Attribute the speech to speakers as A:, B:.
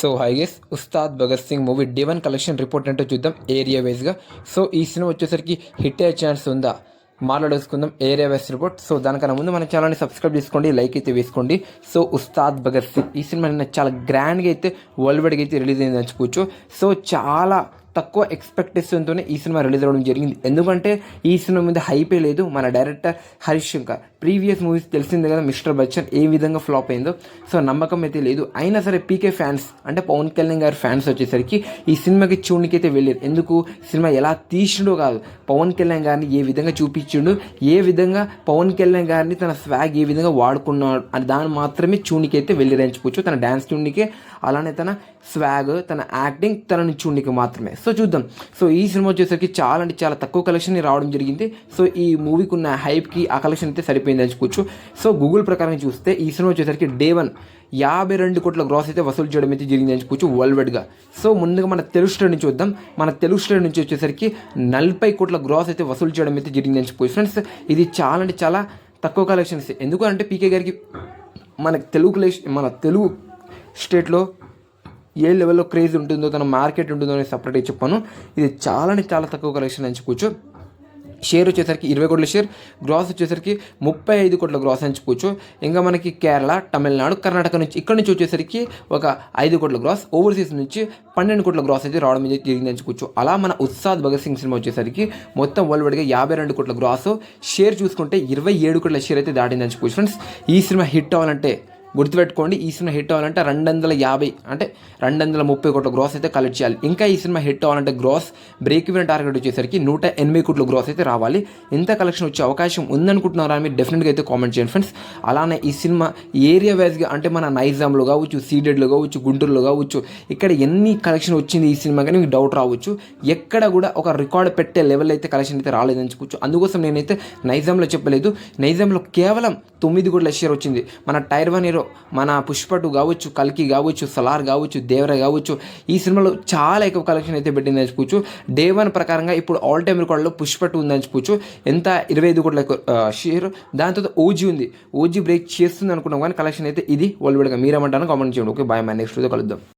A: So hi guys, Ustaad Bhagat Singh movie day 1 collection report అంటే చూద్దాం area వైజ్గా. సో ఈ సినిమా వచ్చేసరికి హిట్ అయ్యే ఛాన్స్ ఉందా మాట్లాడేసుకుందాం ఏరియా వైజ్ రిపోర్ట్. సో దానికన్నా ముందు మన ఛానల్ని సబ్స్క్రైబ్ చేసుకోండి, లైక్ అయితే వేసుకోండి. సో ఉస్తాద్ భగత్ సింగ్ ఈ సినిమా నిన్న చాలా గ్రాండ్గా అయితే వరల్డ్ వైడ్గా అయితే రిలీజ్ అయింది అనుకోవచ్చు. సో చాలా తక్కువ ఎక్స్పెక్టేషన్తోనే ఈ సినిమా రిలీజ్ అవ్వడం జరిగింది. ఎందుకంటే ఈ సినిమా మీద హైపే లేదు. మన director Harish Shankar previous movies తెలిసిందే కదా, మిస్టర్ బచ్చన్ ఏ విధంగా ఫ్లాప్ అయిందో. సో నమ్మకం అయితే లేదు. అయినా సరే పీకే ఫ్యాన్స్ అంటే పవన్ కళ్యాణ్ గారి ఫ్యాన్స్ వచ్చేసరికి ఈ సినిమాకి చూడడానికి అయితే వెళ్ళారు. ఎందుకు సినిమా ఎలా తీసిండో కాదు, పవన్ కళ్యాణ్ గారిని ఏ విధంగా చూపించిండు, ఏ విధంగా పవన్ కళ్యాణ్ గారిని తన స్వాగ్ ఏ విధంగా వాడుకున్నాడు అని దాన్ని మాత్రమే చూడడానికి అయితే వెళ్ళి రంచుకోవచ్చు. తన డ్యాన్స్ చూడనికే, అలానే తన స్వాగ్, తన యాక్టింగ్, తనని చూడనికి మాత్రమే. సో చూద్దాం. సో ఈ సినిమా వచ్చేసరికి చాలా అంటే చాలా తక్కువ కలెక్షన్ రావడం జరిగింది. సో ఈ మూవీకి ఉన్న హైప్కి ఆ కలెక్షన్ అయితే సరిపోయింది అనుకోవచ్చు. సో గూగుల్ ప్రకారం చూస్తే ఈ సినిమా వచ్చేసరికి డే 1 52 కోట్ల గ్రాస్ అయితే వసూలు చేయడం అయితే జరిగింది అనుకోవచ్చు వరల్డ్ వైడ్గా. సో ముందుగా మన తెలుగు స్టేట్ నుంచి చూద్దాం. మన తెలుగు స్టేట్ నుంచి వచ్చేసరికి 40 కోట్ల గ్రాస్ అయితే వసూలు చేయడం అయితే జరిగింది అనుకోవచ్చు. ఫ్రెండ్స్ ఇది చాలా అంటే చాలా తక్కువ కలెక్షన్స్. ఎందుకంటే పీకే గారికి మన తెలుగు స్టేట్లో ఏ లెవెల్లో క్రేజ్ ఉంటుందో, తన మార్కెట్ ఉంటుందో అని సపరేట్గా చెప్పాను. ఇది చాలా తక్కువ కలెక్షన్ ఎంచుకోవచ్చు. షేర్ వచ్చేసరికి 20 కోట్ల షేర్, గ్రాస్ వచ్చేసరికి 35 కోట్ల గ్రాస్ ఎంచుకోవచ్చు. ఇంకా మనకి కేరళ, తమిళనాడు, కర్ణాటక నుంచి ఇక్కడ నుంచి వచ్చేసరికి ఒక 5 కోట్ల గ్రాస్, ఓవర్సీస్ నుంచి 12 కోట్ల గ్రాస్ అయితే రావడం అయితే జరిగింది ఎంచుకోవచ్చు. అలా మన ఉస్తాద్ భగత్ సింగ్ సినిమా వచ్చేసరికి మొత్తం వరల్డ్ వైడ్గా 52 కోట్ల గ్రాస్, షేర్ చూసుకుంటే 27 కోట్ల షేర్ అయితే దాటింది ఎంచుకోవచ్చు. ఫ్రెండ్స్ ఈ సినిమా హిట్ అవ్వాలంటే గుర్తుపెట్టుకోండి, ఈ సినిమా హిట్ అవ్వాలంటే 250 అంటే 230 కోట్ల గ్రాస్ అయితే కలెక్ట్ చేయాలి. ఇంకా ఈ సినిమా హిట్ అవ్వాలంటే గ్రాస్ బ్రేక్ ఈవెన్ టార్గెట్ వచ్చేసరికి 180 కోట్ల గ్రాస్ అయితే రావాలి. ఇంత కలెక్షన్ వచ్చే అవకాశం ఉందనుకుంటున్నారా అని మీరు డెఫినెట్గా అయితే కామెంట్ చేయండి ఫ్రెండ్స్. అలానే ఈ సినిమా ఏరియా వైజ్గా అంటే మన నైజాంలో కావచ్చు, సీడెడ్లో కావచ్చు, గుంటూరులో కావచ్చు, ఇక్కడ ఎన్ని కలెక్షన్ వచ్చింది ఈ సినిమా కానీ మీకు డౌట్ రావచ్చు. ఎక్కడ కూడా ఒక రికార్డ్ పెట్టే లెవెల్ అయితే కలెక్షన్ అయితే రాలేదు అనుకోవచ్చు. అందుకోసం నేనైతే నైజాంలో చెప్పలేదు. నైజాంలో కేవలం 9 కోట్ల షేర్ వచ్చింది. మన టైర్ 1 హీరో మన పుష్ప 2 కావచ్చు, కల్కి కావచ్చు, సలార్ కావచ్చు, దేవర కావచ్చు, ఈ సినిమాలో చాలా ఎక్కువ కలెక్షన్ అయితే పెట్టింది అనుకోవచ్చు. డే 1 ప్రకారంగా ఇప్పుడు ఆల్ టైమ్ రికార్డులో పుష్ప 2 ఉంది అనుకోవచ్చు. ఎంత 25 కోట్ల షేర్. దాని తర్వాత ఓజీ ఉంది. ఓజీ బ్రేక్ చేస్తుంది అనుకున్నాం కానీ కలెక్షన్ అయితే ఇది వరల్డ్ వైడ్గా. మీరేమంటారో కామెంట్ చేయండి. ఓకే బాయ్, నెక్స్ట్ వీడియో కలుద్దాం.